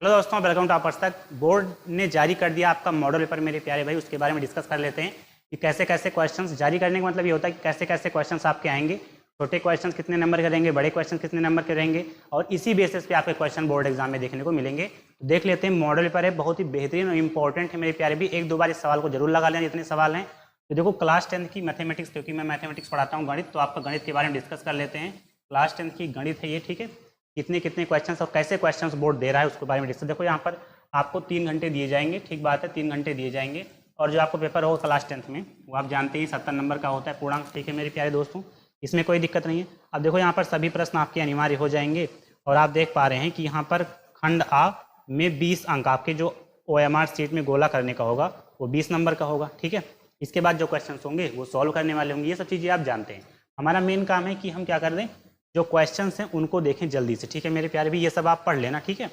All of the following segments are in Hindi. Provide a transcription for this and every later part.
हेलो दोस्तों, वेलकम टू आपर्स तक। बोर्ड ने जारी कर दिया आपका मॉडल पेपर मेरे प्यारे भाई, उसके बारे में डिस्कस कर लेते हैं कि कैसे कैसे क्वेश्चंस जारी करने का मतलब ये होता है कि कैसे कैसे क्वेश्चंस आपके आएंगे, छोटे क्वेश्चंस कितने नंबर के रहेंगे, बड़े क्वेश्चन कितने नंबर के रहेंगे और इसी बेसिस पे आपके क्वेश्चन बोर्ड एग्जाम में देखने को मिलेंगे। तो देख लेते हैं, मॉडल पेपर है बहुत ही बेहतरीन और इंपॉर्टेंट है मेरे प्यारे भी। एक दो बार इस सवाल को जरूर लगा लें जितने सवाल हैं। तो देखो, क्लास 10 की मैथमेटिक्स, क्योंकि मैं मैथमेटिक्स पढ़ाता हूँ गणित, तो आपका गणित के बारे में डिस्कस कर लेते हैं। क्लास 10 की गणित है ये, ठीक है। कितने कितने क्वेश्चंस और कैसे क्वेश्चंस बोर्ड दे रहा है उसके बारे में डिस्कस। देखो यहाँ पर आपको 3 घंटे दिए जाएंगे, ठीक बात है, 3 घंटे दिए जाएंगे। और जो आपको पेपर होगा क्लास 10 में वो आप जानते हैं 70 नंबर का होता है पूर्णांक, ठीक है मेरे प्यारे दोस्तों, इसमें कोई दिक्कत नहीं है। अब देखो यहाँ पर सभी प्रश्न आपके अनिवार्य हो जाएंगे और आप देख पा रहे हैं कि यहाँ पर खंड आ में 20 अंक आपके जो OMR सीट में गोला करने का होगा वो 20 नंबर का होगा, ठीक है। इसके बाद जो क्वेश्चन होंगे वो सॉल्व करने वाले होंगे, ये सब चीज़ें आप जानते हैं। हमारा मेन काम है कि हम क्या कर दें, जो क्वेश्चंस हैं उनको देखें जल्दी से, ठीक है मेरे प्यारे भी, ये सब आप पढ़ लेना, ठीक है।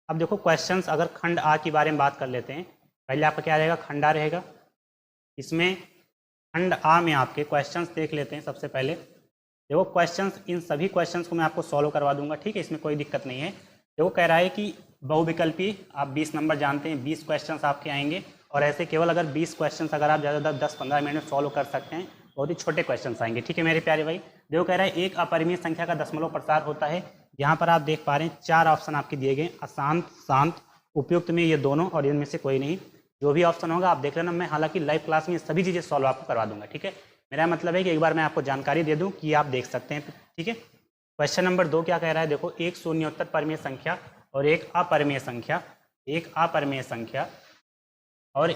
अब देखो क्वेश्चंस, अगर खंड आ के बारे में बात कर लेते हैं। पहले आपका क्या रहेगा, खंड आ रहेगा। इसमें खंड आ में आपके क्वेश्चंस देख लेते हैं। सबसे पहले देखो क्वेश्चंस, इन सभी क्वेश्चंस को मैं आपको सॉल्व करवा दूंगा, ठीक है, इसमें कोई दिक्कत नहीं है। देखो कह रहा है कि बहुविकल्पी, आप 20 नंबर जानते हैं, 20 क्वेश्चंस आपके आएंगे और ऐसे केवल अगर 20 क्वेश्चंस अगर आप ज़्यादा 10-15 मिनट में सॉल्व कर सकते हैं, बहुत ही छोटे क्वेश्चन आएंगे, ठीक है मेरे प्यारे भाई। देखो कह रहा है एक अपरिमेय संख्या का दशमलव प्रसार होता है। यहाँ पर आप देख पा रहे हैं 4 ऑप्शन आपके दिए गए, अशांत, शांत, उपयुक्त में ये दोनों और इनमें से कोई नहीं। जो भी ऑप्शन होगा आप देख लेना। मैं हालांकि लाइव क्लास में सभी चीज़ें सॉल्व आपको करवा दूंगा, ठीक है। मेरा मतलब है कि एक बार मैं आपको जानकारी दे दूं कि आप देख सकते हैं, ठीक है। क्वेश्चन नंबर 2 क्या कह रहा है, देखो एक शून्योत्तर परिमेय संख्या और एक अपरिमेय संख्या, एक अपरिमेय संख्या और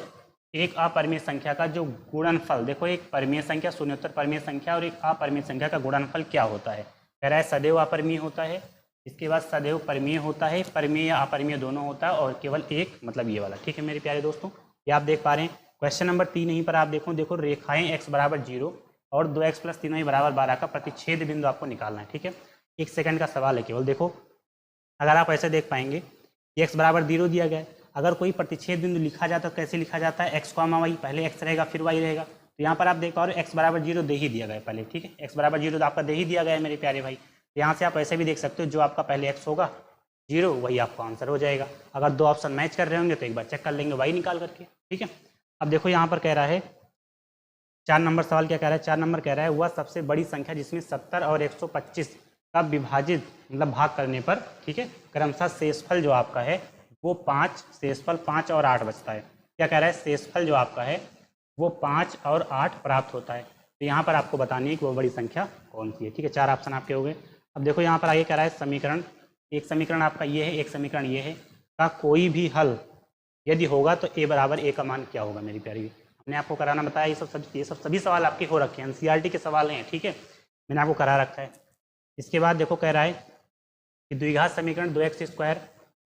एक अपरिमेय संख्या का जो गुणनफल, देखो एक परिमेय संख्या, शून्योत्तर परिमेय संख्या और एक अपरिमेय संख्या का गुणनफल क्या होता है। कह रहा है सदैव अपरिमेय होता है, इसके बाद सदैव परिमेय होता है, परिमेय या अपरिमेय दोनों होता है और केवल एक, मतलब ये वाला, ठीक है मेरे प्यारे दोस्तों। ये आप देख पा रहे हैं। क्वेश्चन नंबर 3 यहीं पर आप देखो रेखाएं x बराबर 0 और 2x + 3y बराबर 12 का प्रतिच्छेद बिंदु आपको निकालना है, ठीक है। 1 सेकंड का सवाल है केवल। देखो अगर आप ऐसे देख पाएंगे कि x बराबर 0 दिया गया है, अगर कोई प्रतिच्छेद बिंदु लिखा जाता है तो कैसे लिखा जाता है, x, y, पहले x रहेगा फिर y रहेगा। तो यहाँ पर आप देख पा रहे हो x बराबर 0 दे ही दिया गया है पहले, ठीक है। x बराबर 0 तो आपका दे ही दिया गया है मेरे प्यारे भाई। तो यहाँ से आप ऐसे भी देख सकते हो, जो आपका पहले x होगा 0 वही आपका आंसर हो जाएगा। अगर 2 ऑप्शन मैच कर रहे होंगे तो एक बार चेक कर लेंगे y निकाल करके, ठीक है। अब देखो यहाँ पर कह रहा है 4 नंबर सवाल क्या कह रहा है, 4 नंबर कह रहा है वह सबसे बड़ी संख्या जिसमें 70 और 125 का विभाजित मतलब भाग करने पर, ठीक है, क्रमशः शेषफल जो आपका है वो 5, शेषफल 5 और 8 बचता है। क्या कह रहा है, शेषफल जो आपका है वो 5 और 8 प्राप्त होता है। तो यहाँ पर आपको बतानी है कि वो बड़ी संख्या कौन सी है, ठीक है। 4 ऑप्शन आपके हो गए। अब देखो यहाँ पर आगे कह रहा है समीकरण, एक समीकरण आपका ये है, एक समीकरण ये है, का कोई भी हल यदि होगा तो a बराबर a का मान क्या होगा मेरी प्यारी। हमने आपको कराना बताया, ये सब सभी सवाल आपके हो रखे हैं, एनसीईआरटी के सवाल हैं, ठीक है, मैंने आपको करा रखा है। इसके बाद देखो कह रहा है कि द्विघात समीकरण 2x²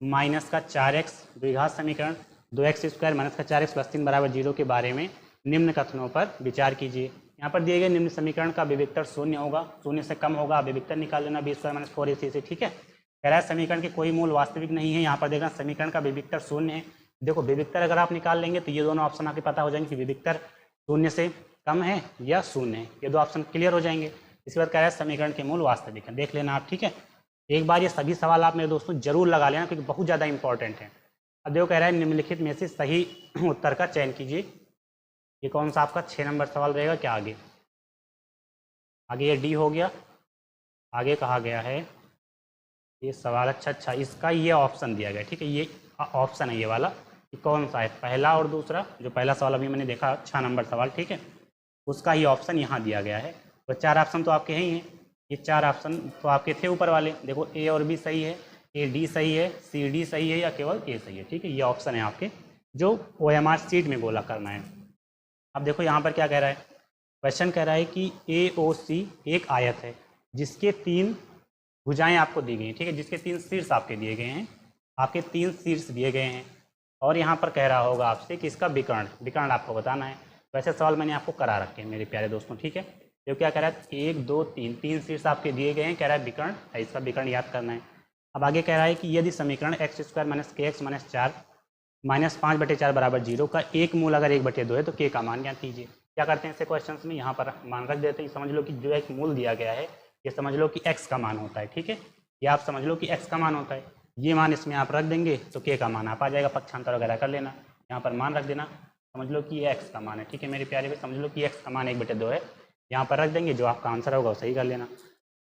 माइनस का 4x, द्विघात समीकरण 2x² माइनस का 4x + 3 बराबर 0 के बारे में निम्न कथनों पर विचार कीजिए। यहाँ पर दिए गए निम्न समीकरण का विविक्तर 0 होगा, 0 से कम होगा, विविक्तर निकाल लेना b² - 4ac से, ठीक है। कह रहा है समीकरण के कोई मूल वास्तविक नहीं है। यहाँ पर देखना समीकरण का विविक्तर 0 है। देखो विविक्तर अगर आप निकाल लेंगे तो ये दोनों ऑप्शन आपके पता हो जाएंगे कि विविक्तर 0 से कम है या 0 है, ये 2 ऑप्शन क्लियर हो जाएंगे। इसके बाद कह रहा है समीकरण के मूल वास्तविक है, देख लेना आप, ठीक है। एक बार ये सभी सवाल आप मेरे दोस्तों जरूर लगा लेना क्योंकि बहुत ज़्यादा इंपॉर्टेंट है। अब देखो कह रहा है निम्नलिखित में से सही उत्तर का चयन कीजिए। ये कौन सा आपका 6 नंबर सवाल रहेगा क्या, आगे ये डी हो गया। आगे कहा गया है ये सवाल, अच्छा इसका ये ऑप्शन दिया गया, ठीक है, ये ऑप्शन है ये वाला कि कौन सा है, पहला और दूसरा। जो पहला सवाल अभी मैंने देखा 6 नंबर सवाल, ठीक है, उसका ही ऑप्शन यहाँ दिया गया है। तो 4 ऑप्शन तो आपके हैं ही हैं, ये 4 ऑप्शन तो आपके थे ऊपर वाले। देखो ए और बी सही है, ए डी सही है, सी डी सही है या केवल ए सही है, ठीक है। ये ऑप्शन है आपके जो OMR सीट में गोला करना है। अब देखो यहाँ पर क्या कह रहा है, क्वेश्चन कह रहा है कि AOC एक आयत है जिसके 3 भुजाएं आपको दी गई हैं, ठीक है, जिसके 3 शीर्ष आपके दिए गए हैं, आपके 3 शीर्ष दिए गए हैं। और यहाँ पर कह रहा होगा आपसे कि इसका विकर्ण आपको बताना है। वैसे सवाल मैंने आपको करा रखे हैं मेरे प्यारे दोस्तों, ठीक है। जो क्या कह रहा है 1 2 3 शीर्ष आपके दिए गए हैं, कह रहा है विकर्ण है, इसका विकर्ण याद करना है। अब आगे कह रहा है कि यदि समीकरण x² - kx - 4 -5/4 बराबर 0 का एक मूल अगर 1/2 है तो k का मान ज्ञात कीजिए। क्या करते हैं ऐसे क्वेश्चंस में, यहाँ पर मान रख देते हैं, समझ लो कि जो एक मूल दिया गया है ये समझ लो कि x का मान होता है, ठीक है, ये आप समझ लो कि x का मान होता है। ये मान इसमें आप रख देंगे तो के का मान आप आ जाएगा, पक्षांतर वगैरह कर लेना, यहाँ पर मान रख देना, समझ लो कि ये एक्स का मान है। ठीक है मेरे प्यारे भाई, समझ लो कि एक्स का मान 1/2 है, यहाँ पर रख देंगे, जो आपका आंसर होगा वो सही कर लेना।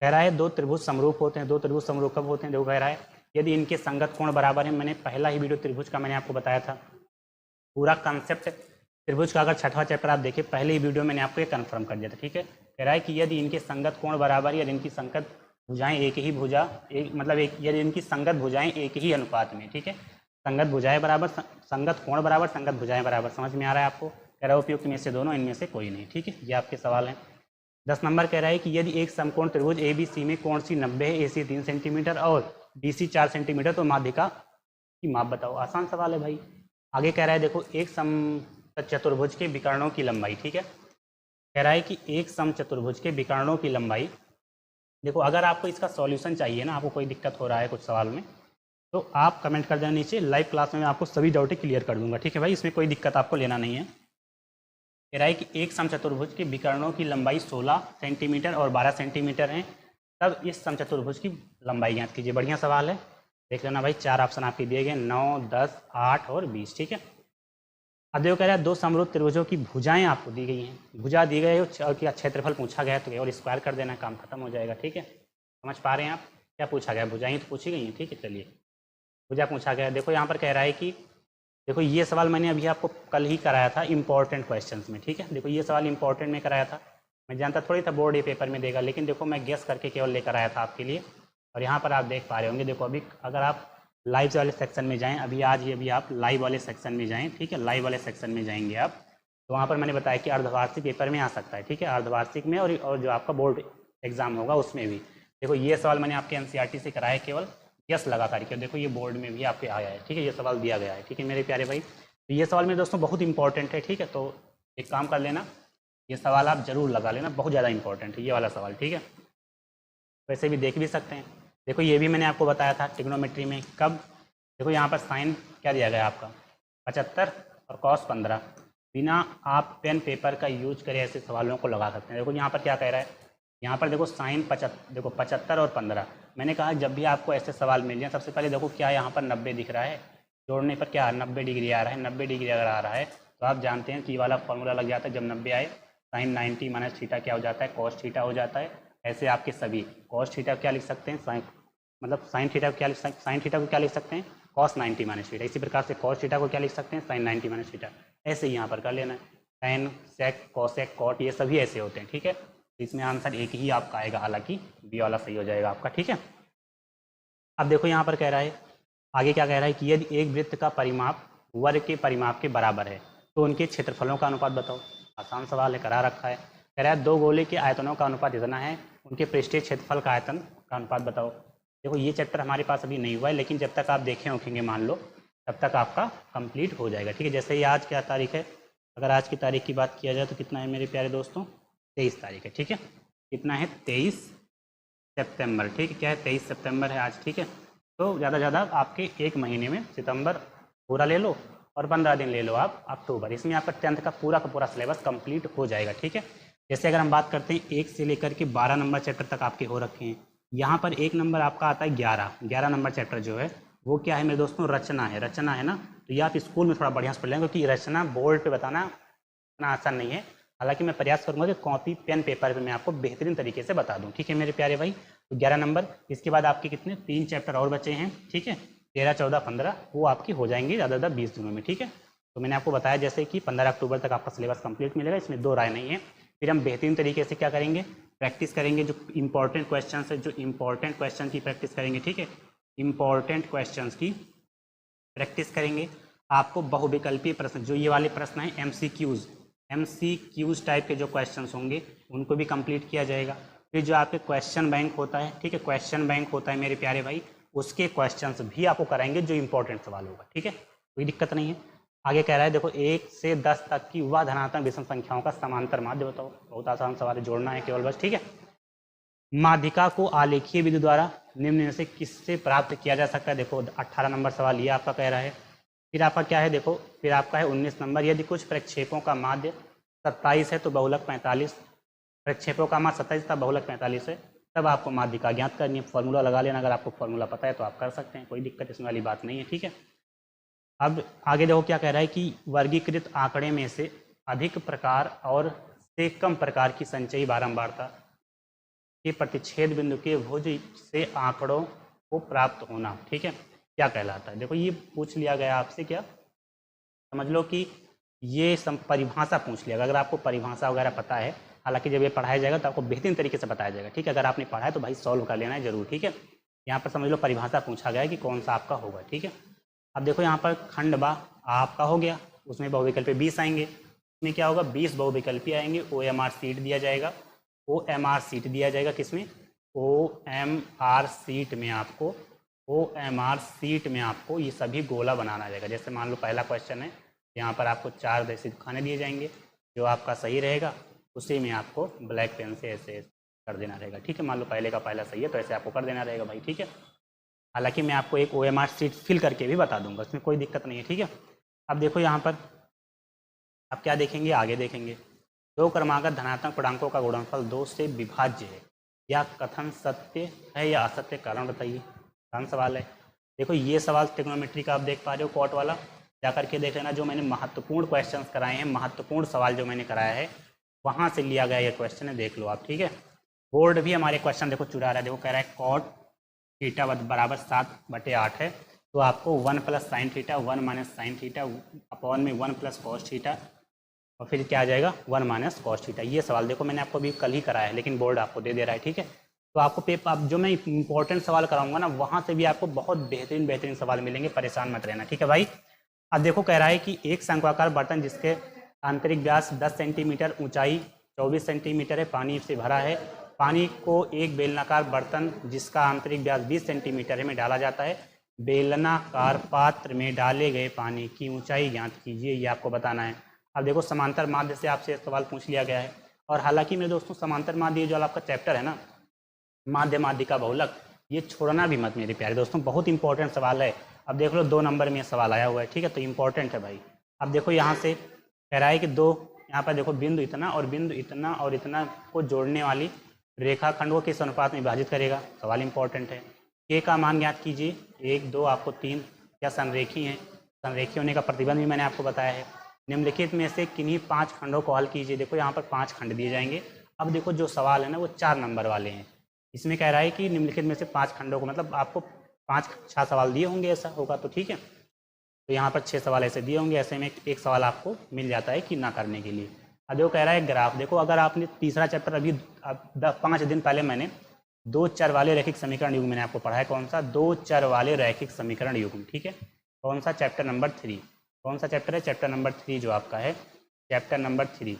कह रहा है दो त्रिभुज समरूप होते हैं। दो त्रिभुज समरूप कब होते हैं? देखो कह रहा है यदि इनके संगत कोण बराबर है। मैंने पहला ही वीडियो त्रिभुज का मैंने आपको बताया था, पूरा कॉन्सेप्ट त्रिभुज का अगर छठवां चैप्टर आप देखिए, पहले ही वीडियो मैंने आपको ये कन्फर्म कर दिया था। ठीक है, कह रहा है कि यदि इनके संगत कोण बराबर है, यदि इनकी संगत भुजाएं एक ही भुजा एक मतलब एक यदि इनकी संगत भुजाएं एक ही अनुपात में, ठीक है, संगत भुजाएं बराबर, संगत कोण बराबर, संगत भुजाएं बराबर, समझ में आ रहा है आपको? कह रहा है उपयुक्त में से दोनों, इनमें से कोई नहीं। ठीक है, ये आपके सवाल हैं। 10 नंबर कह रहा है कि यदि एक समकोण त्रिभुज ए बी सी में कोण सी 90 है, ए सी 3 सेंटीमीटर और बी सी 4 सेंटीमीटर, तो माध्यिका की माप बताओ। आसान सवाल है भाई। आगे कह रहा है देखो एक समचतुर्भुज के विकर्णों की लंबाई, ठीक है, कह रहा है कि एक समचतुर्भुज के विकर्णों की लंबाई, देखो अगर आपको इसका सॉल्यूशन चाहिए ना, आपको कोई दिक्कत हो रहा है कुछ सवाल में, तो आप कमेंट कर देना नीचे, लाइव क्लास में मैं आपको सभी डाउट क्लियर कर दूंगा। ठीक है भाई, इसमें कोई दिक्कत आपको लेना नहीं है। कह रहा है कि एक समचतुर्भुज के विकर्णों की लंबाई 16 सेंटीमीटर और 12 सेंटीमीटर है, तब इस समचतुर्भुज की लंबाई ज्ञात कीजिए। बढ़िया सवाल है, देख लेना भाई, 4 ऑप्शन आपके दिए गए, 9, 10, 8 और 20। ठीक है, अब देखो कह रहा है दो समरूप त्रिभुजों की भुजाएं आपको दी गई हैं, भुजा दी गई है और क्षेत्रफल पूछा गया है, तो केवल स्क्वायर कर देना, काम खत्म हो जाएगा। ठीक है, समझ पा रहे हैं आप? क्या पूछा गया? भुजाएं तो पूछी गई हैं। ठीक है, चलिए भुजा पूछा गया। देखो यहाँ पर कह रहा है कि देखो ये सवाल मैंने अभी आपको कल ही कराया था इंपॉर्टेंट क्वेश्चंस में। ठीक है, देखो ये सवाल इंपॉर्टेंट में कराया था, मैं जानता थोड़ी था बोर्ड ये पेपर में देगा, लेकिन देखो मैं गेस करके केवल लेकर आया था आपके लिए। और यहाँ पर आप देख पा रहे होंगे, देखो अभी अगर आप लाइव वाले सेक्शन में जाएं, अभी आज ही अभी आप लाइव वाले सेक्शन में जाएं, ठीक है, लाइव वाले सेक्शन में जाएंगे आप, तो वहाँ पर मैंने बताया कि अर्धवार्षिक पेपर में आ सकता है। ठीक है, अर्धवार्षिक में और जो आपका बोर्ड एग्जाम होगा उसमें भी। देखो ये सवाल मैंने आपके एनसीईआरटी से कराया, केवल यस लगा करके, देखो ये बोर्ड में भी आपके आया है। ठीक है, ये सवाल दिया गया है। ठीक है मेरे प्यारे भाई, तो ये सवाल मेरे दोस्तों बहुत इंपॉर्टेंट है। ठीक है, तो एक काम कर लेना, ये सवाल आप जरूर लगा लेना, बहुत ज़्यादा इंपॉर्टेंट है ये वाला सवाल। ठीक है, वैसे भी देख भी सकते हैं। देखो ये भी मैंने आपको बताया था ट्रिग्नोमेट्री में, कब? देखो यहाँ पर साइन क्या दिया गया आपका 75 और कॉस 15, बिना आप पेन पेपर का यूज करें ऐसे सवालों को लगा सकते हैं। देखो यहाँ पर क्या कह रहा है, यहाँ पर देखो साइन 75 और 15, मैंने कहा जब भी आपको ऐसे सवाल मिल जाए, सबसे पहले देखो क्या यहाँ पर 90 दिख रहा है, जोड़ने पर क्या 90 डिग्री आ रहा है। 90 डिग्री अगर आ रहा है तो आप जानते हैं कि वाला फॉर्मूला लग जाता है, जब 90 आए साइन 90 माइनस थीटा क्या हो जाता है, कॉस थीटा हो जाता है। ऐसे आपके सभी कॉस थीटा क्या लिख सकते हैं, साइन मतलब साइन थीटा को क्या लिख सकते, साइन थीटा को क्या लिख सकते हैं, कॉस 90 माइनस थीटा। इसी प्रकार से कॉस थीटा को क्या लिख सकते हैं, साइन 90 माइनस थीटा। ऐसे ही यहाँ पर कर लेना है, साइन सेक कॉसेक कॉट, ये सभी ऐसे होते हैं। ठीक है, इसमें आंसर एक ही आपका आएगा, हालांकि बी वाला सही हो जाएगा आपका। ठीक है, अब देखो यहाँ पर कह रहा है आगे क्या कह रहा है कि यदि एक वृत्त का परिमाप वर्ग के परिमाप के बराबर है तो उनके क्षेत्रफलों का अनुपात बताओ। आसान सवाल है, करा रखा है। कह रहा है दो गोले के आयतनों का अनुपात इतना है, उनके पृष्ठीय क्षेत्रफल का आयतन का अनुपात बताओ। देखो ये चैप्टर हमारे पास अभी नहीं हुआ है, लेकिन जब तक आप देखें होखेंगे मान लो, तब तक आपका कंप्लीट हो जाएगा। ठीक है, जैसे ही आज क्या तारीख है, अगर आज की तारीख की बात किया जाए तो कितना है मेरे प्यारे दोस्तों, 23 तारीख है। ठीक है, कितना है, 23 सितंबर। ठीक है, क्या है, 23 सितंबर है आज। ठीक है, तो ज़्यादा से ज़्यादा आपके एक महीने में सितंबर पूरा ले लो और 15 दिन ले लो आप अक्टूबर, इसमें आपका 10th का पूरा सिलेबस कंप्लीट हो जाएगा। ठीक है, जैसे अगर हम बात करते हैं 1 से लेकर के 12 नंबर चैप्टर तक आपके हो रखे हैं, यहाँ पर एक नंबर आपका आता है 11 नंबर चैप्टर जो है वो क्या है मेरे दोस्तों, रचना है। रचना है ना, तो ये आप स्कूल में थोड़ा बढ़िया से पढ़ लेंगे, क्योंकि रचना बोर्ड पे बताना इतना आसान नहीं है। हालांकि मैं प्रयास करूंगा कि कॉपी पेन पेपर पे मैं आपको बेहतरीन तरीके से बता दूं। ठीक है मेरे प्यारे भाई, तो 11 नंबर, इसके बाद आपके कितने 3 चैप्टर और बचे हैं। ठीक है, 13, 14, 15 वो आपकी हो जाएंगे ज़्यादा ज़्यादा 20 दिनों में। ठीक है, तो मैंने आपको बताया जैसे कि 15 अक्टूबर तक आपका सिलेबस कंप्लीट मिलेगा, इसमें दो राय नहीं है। फिर हम बेहतरीन तरीके से क्या करेंगे, प्रैक्टिस करेंगे, जो इंपॉर्टेंट क्वेश्चन है, जो इंपॉर्टेंट क्वेश्चन की प्रैक्टिस करेंगे। ठीक है, इंपॉर्टेंट क्वेश्चन की प्रैक्टिस करेंगे। आपको बहुविकल्पीय प्रश्न, जो ये वाले प्रश्न हैं एमसीक्यूज टाइप के जो क्वेश्चंस होंगे उनको भी कंप्लीट किया जाएगा। फिर जो आपके क्वेश्चन बैंक होता है, ठीक है, क्वेश्चन बैंक होता है मेरे प्यारे भाई, उसके क्वेश्चंस भी आपको कराएंगे जो इंपॉर्टेंट सवाल होगा। ठीक है, कोई दिक्कत नहीं है। आगे कह रहा है देखो 1 से 10 तक की वह धनात्मक विषम संख्याओं का समांतर माध्य बताओ। बहुत आसान सवाल है, जोड़ना है केवल बस। ठीक है, माध्यिका को आलेखीय विधि द्वारा निम्न में से किससे प्राप्त किया जा सकता है। देखो 18 नंबर सवाल ये आपका कह रहा है। फिर आपका क्या है, देखो फिर आपका है 19 नंबर, यदि कुछ प्रक्षेपों का माध्य 27 है तो बहुलक 45, प्रक्षेपों का माध्य 27 था बहुलक 45 है, तब आपको माध्यिका ज्ञात करनी है। फॉर्मूला लगा लेना, अगर आपको फॉर्मूला पता है तो आप कर सकते हैं, कोई दिक्कत इसमें वाली बात नहीं है, ठीक है। अब आगे देखो क्या कह रहा है कि वर्गीकृत आंकड़े में से अधिक प्रकार और से कम प्रकार की संचयी बारंबारता के प्रतिच्छेद बिंदु के भुज से आंकड़ों को प्राप्त होना, ठीक है, क्या कहलाता है। देखो ये पूछ लिया गया आपसे, क्या समझ लो कि ये परिभाषा पूछ लिया। अगर आपको परिभाषा वगैरह पता है, हालांकि जब ये पढ़ाया जाएगा तो आपको बेहतरीन तरीके से बताया जाएगा, ठीक है। अगर आपने पढ़ा है तो भाई सॉल्व कर लेना है जरूर, ठीक है। यहाँ पर समझ लो परिभाषा पूछा गया है कि कौन सा आपका होगा, ठीक है। अब देखो यहाँ पर खंड बा आपका हो गया, उसमें बहुविकल्पी 20 आएंगे। इसमें क्या होगा, 20 बहुविकल्पी आएंगे। OMR सीट दिया जाएगा, OMR सीट दिया जाएगा किसमें, OMR सीट में आपको, OMR सीट में आपको ये सभी गोला बनाना जाएगा। जैसे मान लो पहला क्वेश्चन है, यहाँ पर आपको 4 देसी खाने दिए जाएंगे, जो आपका सही रहेगा उसी में आपको ब्लैक पेन से ऐसे कर देना रहेगा, ठीक है। मान लो पहले का पहला सही है तो ऐसे आपको कर देना रहेगा भाई, ठीक है। हालांकि मैं आपको एक OMR सीट फिल करके भी बता दूंगा, इसमें कोई दिक्कत नहीं है, ठीक है। अब देखो यहाँ पर आप क्या देखेंगे, आगे देखेंगे, दो क्रमागत धनात्मक पूर्णांकों का गुणनफल 2 से विभाज्य है, या कथन सत्य है या असत्य, कारण बताइए। आसान सवाल है। देखो ये सवाल ट्रिग्नोमेट्री का आप देख पा रहे हो, कॉट वाला, जा करके देख लेना। जो मैंने महत्वपूर्ण क्वेश्चन कराए हैं, महत्वपूर्ण सवाल जो मैंने कराया है वहाँ से लिया गया ये क्वेश्चन है, देख लो आप, ठीक है। बोर्ड भी हमारे क्वेश्चन देखो चुरा रहा है, देखो कह रहा है कॉट थीटा बराबर 7/8 है, तो आपको 1 + sin theta 1 - sin theta upon में 1 + cos थीटा, और फिर क्या आ जाएगा 1 - cos थीटा। ये सवाल देखो मैंने आपको अभी कल ही कराया है, लेकिन बोर्ड आपको दे रहा है, ठीक है। तो आपको पेपर, आप जो मैं इंपॉर्टेंट सवाल कराऊंगा ना, वहाँ से भी आपको बहुत बेहतरीन सवाल मिलेंगे, परेशान मत रहना, ठीक है भाई। अब देखो कह रहा है कि एक शंक्वाकार बर्तन जिसके आंतरिक व्यास 10 सेंटीमीटर, ऊंचाई 24 सेंटीमीटर है, पानी से भरा है। पानी को एक बेलनाकार बर्तन जिसका आंतरिक व्यास 20 सेंटीमीटर है में डाला जाता है। बेलनाकार पात्र में डाले गए पानी की ऊंचाई ज्ञात कीजिए, ये आपको बताना है। अब देखो समांतर माध्य से आपसे सवाल पूछ लिया गया है, और हालांकि मेरे दोस्तों समांतर माध्य जो आपका चैप्टर है ना, माध्य माध्यिका बहुलक, ये छोड़ना भी मत मेरे प्यारे दोस्तों, बहुत इंपॉर्टेंट सवाल है। अब देख लो 2 नंबर में सवाल आया हुआ है, ठीक है, तो इंपॉर्टेंट है भाई। अब देखो यहाँ से कह रहा है कि दो, यहाँ पर देखो बिंदु इतना और बिंदु इतना और इतना को जोड़ने वाली रेखाखंड को किस अनुपात में विभाजित करेगा, सवाल इंपॉर्टेंट है। के का मान ज्ञात कीजिए, 1 2 आपको 3, क्या संरेखी हैं, संरेखी होने का प्रतिबंध भी मैंने आपको बताया है। निम्नलिखित में से किन्हीं 5 खंडों को हल कीजिए। देखो यहाँ पर 5 खंड दिए जाएंगे। अब देखो जो सवाल है ना वो 4 नंबर वाले हैं। इसमें कह रहा है कि निम्नलिखित में से 5 खंडों को, मतलब आपको 5-6 सवाल दिए होंगे, ऐसा होगा तो ठीक है। तो यहाँ पर 6 सवाल ऐसे दिए होंगे, ऐसे में एक सवाल आपको मिल जाता है कि ना करने के लिए। अब जो कह रहा है ग्राफ, देखो अगर आपने तीसरा चैप्टर अभी 5 दिन पहले मैंने 2 चर वाले रैखिक समीकरण युग्म मैंने आपको पढ़ाया, कौन सा, 2 चर वाले रैखिक समीकरण युग्म, ठीक है। कौन सा, चैप्टर नंबर 3। कौन सा चैप्टर है, चैप्टर नंबर 3 जो आपका है, चैप्टर नंबर 3,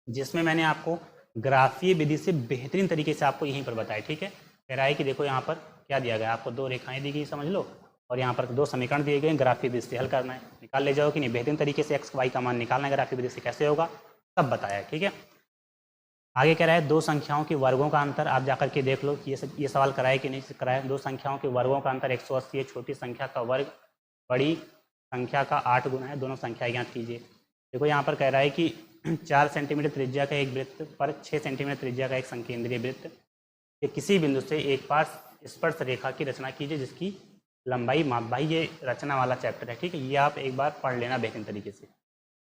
जिसमें मैंने आपको ग्राफीय विधि से बेहतरीन तरीके से आपको यहीं पर बताया, ठीक है। कह रहा है कि देखो यहाँ पर क्या दिया गया, आपको 2 रेखाएं दी गई समझ लो, और यहाँ पर 2 समीकरण दिए गए, ग्राफीय विधि से हल करना है, निकाल ले जाओ कि नहीं, बेहतरीन तरीके से x y का मान निकालना है, ग्राफीय विधि से कैसे होगा सब बताया है, ठीक है। आगे कह रहा है 2 संख्याओं के वर्गों का अंतर, आप जाकर के देख लो ये सवाल कराया कि नहीं कराया। 2 संख्याओं के वर्गों का अंतर 180 है, छोटी संख्या का वर्ग बड़ी संख्या का 8 गुना है, दोनों संख्या ज्ञात कीजिए। देखो यहाँ पर कह रहा है कि 4 सेंटीमीटर त्रिज्या का एक वृत्त पर 6 सेंटीमीटर त्रिज्या का एक संकेंद्रीय वृत्त के किसी बिंदु से एक पास स्पर्श रेखा की रचना कीजिए जिसकी लंबाई माप। भाई ये रचना वाला चैप्टर है, ठीक है, ये आप एक बार पढ़ लेना बेहतरीन तरीके से।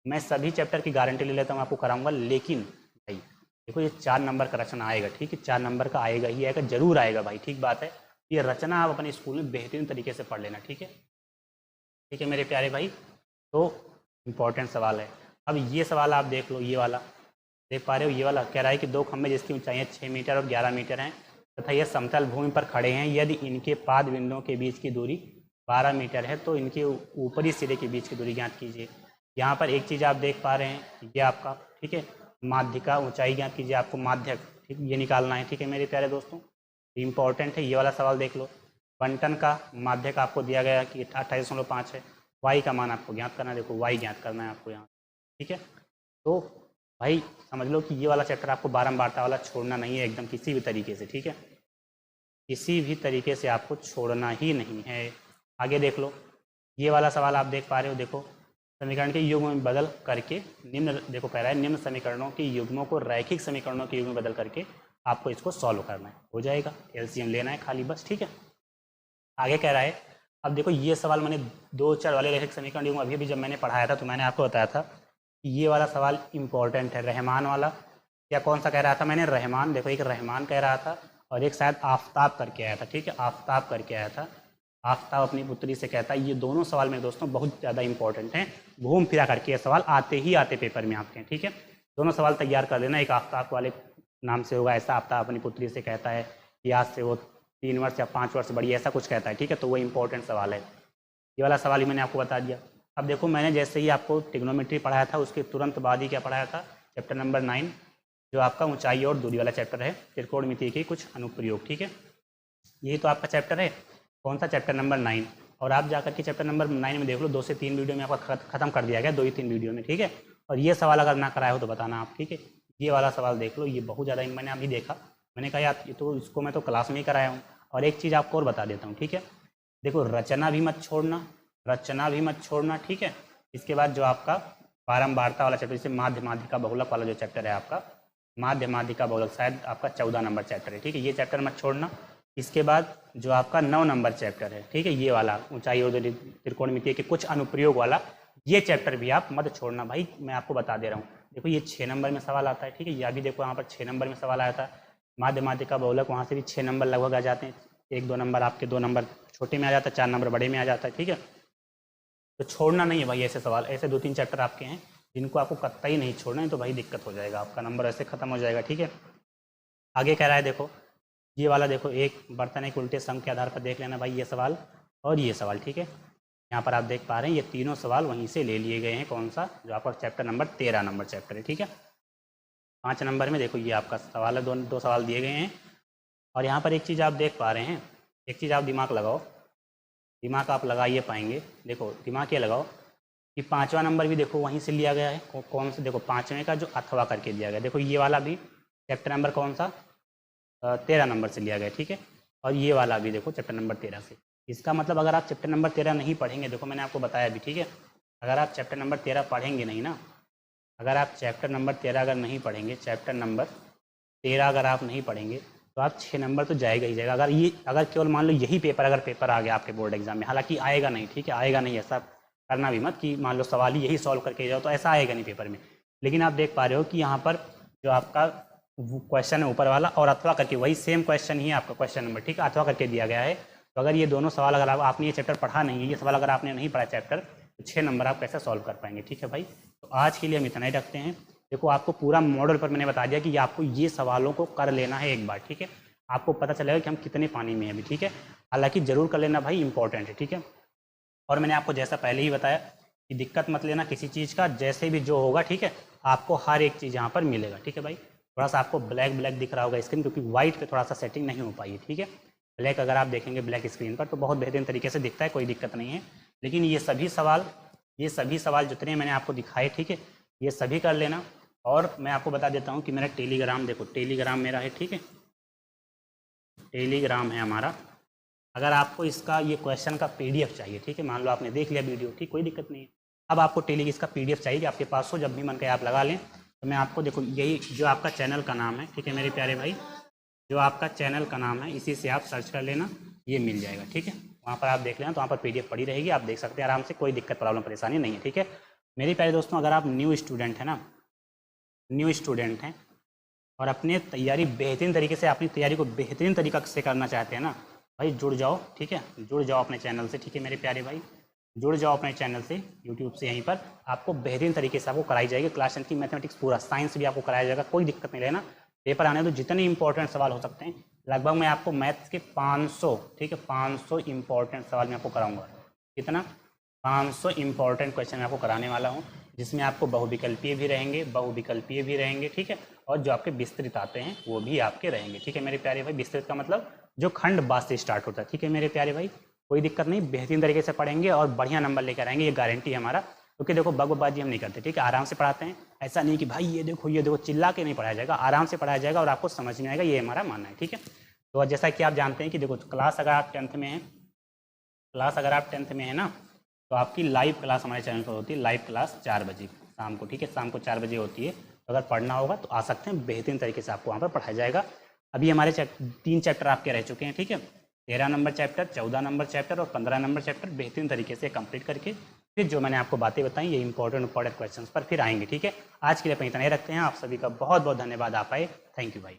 मैं सभी चैप्टर की गारंटी ले लेता हूँ, आपको कराऊंगा, लेकिन भाई देखो ये 4 नंबर का रचना आएगा, ठीक है, 4 नंबर का आएगा ही आएगा, जरूर आएगा भाई, ठीक बात है। ये रचना आप अपने स्कूल में बेहतरीन तरीके से पढ़ लेना, ठीक है, ठीक है मेरे प्यारे भाई। तो इम्पोर्टेंट सवाल है। अब ये सवाल आप देख लो, ये वाला देख पा रहे हो, ये वाला कह रहा है कि 2 खंभे जिसकी ऊंचाई 6 मीटर और 11 मीटर हैं तथा यह समतल भूमि पर खड़े हैं, यदि इनके पाद बिंदुओं के बीच की दूरी 12 मीटर है तो इनके ऊपरी सिरे के बीच की दूरी ज्ञात कीजिए। यहाँ पर एक चीज़ आप देख पा रहे हैं, ये आपका, ठीक है, माध्यिका ऊंचाई ज्ञात कीजिए, आपको माध्यक, ठीक, ये निकालना है, ठीक है मेरे प्यारे दोस्तों, इंपॉर्टेंट है। ये वाला सवाल देख लो, बंटन का माध्यक आपको दिया गया कि 28.5 है, वाई का मान आपको ज्ञात करना है, देखो वाई ज्ञात करना है आपको यहाँ, ठीक है। तो भाई समझ लो कि ये वाला चैप्टर आपको बारंबारता वाला छोड़ना नहीं है एकदम किसी भी तरीके से, ठीक है, किसी भी तरीके से आपको छोड़ना ही नहीं है। आगे देख लो, ये वाला सवाल आप देख पा रहे हो, देखो समीकरण के युग्म में बदल करके निम्न, देखो कह रहा है निम्न समीकरणों के युग्मों को रैखिक समीकरणों के युग्म में बदल करके आपको इसको सॉल्व करना है, हो जाएगा, एलसीएम लेना है खाली बस, ठीक है। आगे कह रहा है, अब देखो ये सवाल मैंने 2 वाले रैखिक समीकरण अभी अभी जब मैंने पढ़ाया था तो मैंने आपको बताया था कि ये वाला सवाल इंपॉर्टेंट है, रहमान वाला, या कौन सा कह रहा था मैंने, रहमान, देखो एक रहमान कह रहा था और एक शायद आफ्ताब करके आया था, ठीक है, आफ्ताब करके आया था, आफ्ताब अपनी पुत्री से कहता है। ये दोनों सवाल मेरे दोस्तों बहुत ज़्यादा इंपॉर्टेंट हैं, घूम फिरा करके ये सवाल आते ही आते पेपर में आपके हैं, ठीक है। दोनों सवाल तैयार कर लेना, एक आफ्ताब वाले नाम से होगा, ऐसा आफ्ताब अपनी पुत्री से कहता है कि आज से वो 3 वर्ष या 5 वर्ष बड़ी, ऐसा कुछ कहता है, ठीक है, तो वो इंपॉर्टेंट सवाल है। ये वाला सवाल ही मैंने आपको बता दिया। अब देखो मैंने जैसे ही आपको ट्रिग्नोमेट्री पढ़ाया था उसके तुरंत बाद ही क्या पढ़ाया था, चैप्टर नंबर 9 जो आपका ऊंचाई और दूरी वाला चैप्टर है, त्रिकोणमिति के कुछ अनुप्रयोग, ठीक है, यही तो आपका चैप्टर है, कौन सा, चैप्टर नंबर 9। और आप जाकर के चैप्टर नंबर 9 में देख लो, 2 से 3 वीडियो में आपका खत्म कर दिया गया, 2 ही 3 वीडियो में, ठीक है। और ये सवाल अगर ना कराया हो तो बताना आप, ठीक है, ये वाला सवाल देख लो, ये बहुत ज़्यादा मैंने अभी देखा, मैंने कहा यार ये तो इसको मैं तो क्लास में ही कराया हूँ। और एक चीज़ आपको और बता देता हूँ, ठीक है, देखो रचना भी मत छोड़ना, रचना भी मत छोड़ना, ठीक है। इसके बाद जो आपका बारंबारता वाला चैप्टर, जैसे माध्य माध्यिका बहुलक वाला जो चैप्टर है आपका, माध्य माध्यिका बहुलक शायद आपका 14 नंबर चैप्टर है, ठीक है, ये चैप्टर मत छोड़ना। इसके बाद जो आपका 9 नंबर चैप्टर है, ठीक है, ये वाला ऊंचाई और त्रिकोणमिति के कुछ अनुप्रयोग वाला, ये चैप्टर भी आप मत छोड़ना भाई, मैं आपको बता दे रहा हूँ। देखो ये 6 नंबर में सवाल आता है, ठीक है, यह भी देखो यहाँ पर 6 नंबर में सवाल आया था, माध्य माध्यिका बहुलक, वहाँ से भी 6 नंबर लगभग आ जाते हैं, 1-2 नंबर आपके 2 नंबर छोटे में आ जाता है, 4 नंबर बड़े में आ जाता है, ठीक है। तो छोड़ना नहीं है भाई ऐसे सवाल, ऐसे 2-3 चैप्टर आपके हैं जिनको आपको कतई नहीं छोड़ना है, तो भाई दिक्कत हो जाएगा, आपका नंबर ऐसे खत्म हो जाएगा, ठीक है। आगे कह रहा है, देखो ये वाला, देखो एक बर्तन एक उल्टे संग के आधार पर देख लेना भाई ये सवाल और ये सवाल, ठीक है। यहाँ पर आप देख पा रहे हैं ये तीनों सवाल वहीं से ले लिए गए हैं, कौन सा, जो आपका चैप्टर नंबर 13 नंबर चैप्टर है, ठीक है। 5 नंबर में देखो ये आपका सवाल है, दो सवाल दिए गए हैं। और यहाँ पर एक चीज़ आप देख पा रहे हैं, एक चीज़ आप दिमाग लगाओ, दिमाग आप लगा ये पाएंगे, देखो दिमाग ये लगाओ कि 5वां नंबर भी देखो वहीं से लिया गया है, कौन से, देखो 5वें का जो अथवा करके दिया गया, देखो ये वाला भी चैप्टर नंबर कौन सा, 13 नंबर से लिया गया, ठीक है। और ये वाला भी देखो चैप्टर नंबर 13 से। इसका मतलब अगर आप चैप्टर नंबर 13 नहीं पढ़ेंगे, देखो मैंने आपको बताया भी, ठीक है, अगर आप चैप्टर नंबर 13 पढ़ेंगे नहीं ना, अगर आप चैप्टर नंबर 13 अगर नहीं पढ़ेंगे, चैप्टर नंबर 13 अगर आप नहीं पढ़ेंगे तो आप 6 नंबर तो जाएगा ही जाएगा। अगर केवल मान लो यही पेपर अगर पेपर आ गया आपके बोर्ड एग्जाम में, हालांकि आएगा नहीं, ठीक है, आएगा नहीं, ऐसा करना भी मत कि मान लो सवाल ही यही सॉल्व करके जाओ, तो ऐसा आएगा नहीं पेपर में। लेकिन आप देख पा रहे हो कि यहाँ पर जो आपका क्वेश्चन है ऊपर वाला और अथवा करके वही सेम क्वेश्चन ही आपका क्वेश्चन नंबर, ठीक है, अथवा करके दिया गया है। तो अगर ये दोनों सवाल अगर आपने ये चैप्टर पढ़ा नहीं है, ये सवाल अगर आपने नहीं पढ़ा चैप्टर, तो 6 नंबर आप कैसे सॉल्व कर पाएंगे, ठीक है भाई। तो आज के लिए हम इतना ही रखते हैं। देखो आपको पूरा मॉडल पर मैंने बता दिया कि आपको ये सवालों को कर लेना है एक बार, ठीक है, आपको पता चलेगा कि हम कितने पानी में हैं अभी, ठीक है। हालांकि जरूर कर लेना भाई, इंपॉर्टेंट है, ठीक है। और मैंने आपको जैसा पहले ही बताया कि दिक्कत मत लेना किसी चीज़ का, जैसे भी जो होगा, ठीक है, आपको हर एक चीज़ यहाँ पर मिलेगा, ठीक है भाई। थोड़ा सा आपको ब्लैक दिख रहा होगा स्क्रीन, क्योंकि व्हाइट पे थोड़ा सा सेटिंग नहीं हो पाई है, ठीक है। ब्लैक अगर आप देखेंगे ब्लैक स्क्रीन पर तो बहुत बेहतरीन तरीके से दिखता है, कोई दिक्कत नहीं है। लेकिन ये सभी सवाल जितने मैंने आपको दिखाए, ठीक है, ये सभी कर लेना। और मैं आपको बता देता हूँ कि मेरा टेलीग्राम, देखो टेलीग्राम मेरा है, ठीक है, टेलीग्राम है हमारा। अगर आपको इसका ये क्वेश्चन का PDF चाहिए, ठीक है, मान लो आपने देख लिया वीडियो, ठीक, कोई दिक्कत नहीं है, अब आपको इसका PDF चाहिए कि आपके पास हो, जब भी मन करे आप लगा लें। तो मैं आपको, देखो यही जो आपका चैनल का नाम है, ठीक है मेरे प्यारे भाई, जो आपका चैनल का नाम है इसी से आप सर्च कर लेना, ये मिल जाएगा, ठीक है, वहाँ पर आप देख लेना, तो वहाँ पर PDF पड़ी रहेगी, आप देख सकते हैं आराम से, कोई दिक्कत प्रॉब्लम परेशानी नहीं है, ठीक है। मेरे प्यारे दोस्तों, अगर आप न्यू स्टूडेंट हैं ना, न्यू स्टूडेंट हैं और अपने तैयारी बेहतरीन तरीके से, अपनी तैयारी को बेहतरीन तरीके से करना चाहते हैं ना भाई, जुड़ जाओ, ठीक है, जुड़ जाओ अपने चैनल से, ठीक है मेरे प्यारे भाई, जुड़ जाओ अपने चैनल से, यूट्यूब से। यहीं पर आपको बेहतरीन तरीके से आपको कराई जाएगी क्लास 10 की मैथमेटिक्स, पूरा साइंस भी आपको कराया जाएगा, कोई दिक्कत नहीं लेना। पेपर आने तो जितने इंपॉर्टेंट सवाल हो सकते हैं, लगभग मैं आपको मैथ्स के 500, ठीक है, 500 इंपॉर्टेंट सवाल मैं आपको कराऊंगा। कितना? 500 इंपॉर्टेंट क्वेश्चन मैं आपको कराने वाला हूँ, जिसमें आपको बहुविकल्पीय भी रहेंगे, ठीक है, और जो आपके विस्तृत आते हैं वो भी आपके रहेंगे, ठीक है मेरे प्यारे भाई। विस्तृत का मतलब जो खंड बात से स्टार्ट होता है, ठीक है मेरे प्यारे भाई, कोई दिक्कत नहीं, बेहतरीन तरीके से पढ़ेंगे और बढ़िया नंबर लेकर आएंगे, ये गारंटी है हमारा। क्योंकि देखो बगबाजी हम नहीं करते, ठीक है, आराम से पढ़ाते हैं, ऐसा नहीं कि भाई ये देखो चिल्ला के नहीं पढ़ाया जाएगा, आराम से पढ़ाया जाएगा और आपको समझ में आएगा, ये हमारा मानना है, ठीक है। तो जैसा कि आप जानते हैं कि देखो क्लास अगर आप 10th में हैं, ना, तो आपकी लाइव क्लास हमारे चैनल पर होती है, लाइव क्लास 4 बजे शाम को, ठीक है, शाम को 4 बजे होती है। तो अगर पढ़ना होगा तो आ सकते हैं, बेहतरीन तरीके से आपको वहाँ पर पढ़ाया जाएगा। अभी हमारे 3 चैप्टर आपके रह चुके हैं, ठीक है। 13 नंबर चैप्टर, 14 नंबर चैप्टर और 15 नंबर चैप्टर बेहतरीन तरीके से कंप्लीट करके फिर जो मैंने आपको बातें बताई ये इंपॉर्टेंट क्वेश्चंस पर फिर आएंगे, ठीक है। आज के लिए अपनी इतना ही रखते हैं। आप सभी का बहुत बहुत धन्यवाद, आप आए। थैंक यू भाई।